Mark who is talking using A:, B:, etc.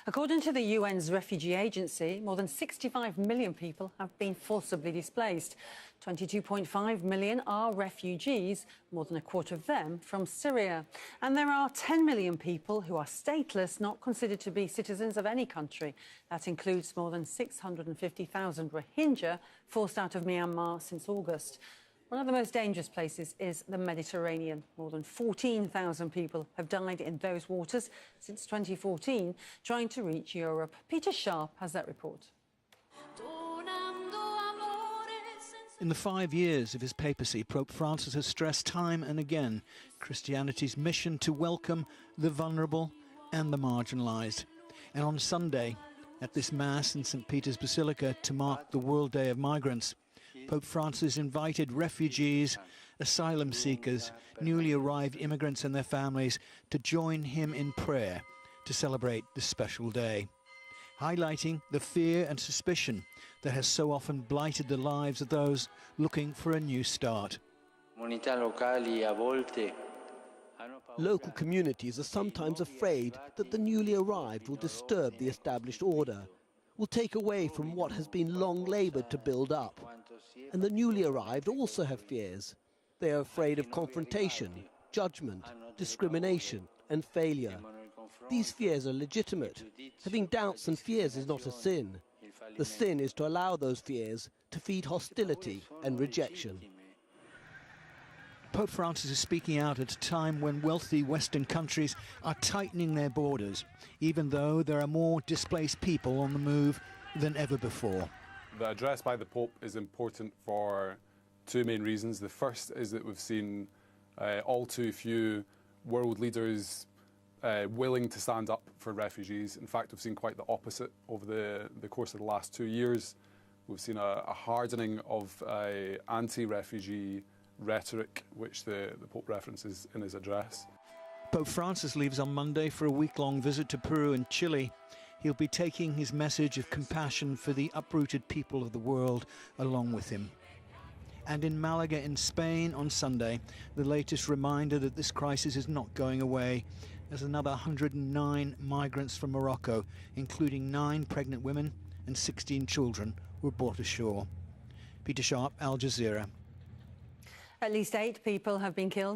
A: According to the UN's refugee agency, more than 65 million people have been forcibly displaced. 22.5 million are refugees, more than a quarter of them from Syria. And there are 10 million people who are stateless, not considered to be citizens of any country. That includes more than 650,000 Rohingya forced out of Myanmar since August. One of the most dangerous places is the Mediterranean. More than 14,000 people have died in those waters since 2014, trying to reach Europe. Peter Sharp has that report.
B: In the 5 years of his papacy, Pope Francis has stressed time and again Christianity's mission to welcome the vulnerable and the marginalised. And on Sunday, at this Mass in St. Peter's Basilica to mark the World Day of Migrants, Pope Francis invited refugees, asylum seekers, newly arrived immigrants and their families to join him in prayer to celebrate this special day, highlighting the fear and suspicion that has so often blighted the lives of those looking for a new start.
C: Local communities are sometimes afraid that the newly arrived will disturb the established order, will take away from what has been long laboured to build up. And the newly arrived also have fears. They are afraid of confrontation, judgment, discrimination and failure. These fears are legitimate. Having doubts and fears is not a sin. The sin is to allow those fears to feed hostility and rejection.
B: Pope Francis is speaking out at a time when wealthy Western countries are tightening their borders, even though there are more displaced people on the move than ever before.
D: The address by the Pope is important for two main reasons. The first is that we've seen all too few world leaders willing to stand up for refugees. In fact, we've seen quite the opposite over the course of the last 2 years. We've seen a hardening of anti-refugee rhetoric, which the Pope references in his address.
B: Pope Francis leaves on Monday for a week-long visit to Peru and Chile. He'll be taking his message of compassion for the uprooted people of the world along with him. And in Malaga in Spain on Sunday, the latest reminder that this crisis is not going away, as another 109 migrants from Morocco, including 9 pregnant women and 16 children, were brought ashore. Peter Sharp, Al Jazeera.
A: At least 8 people have been killed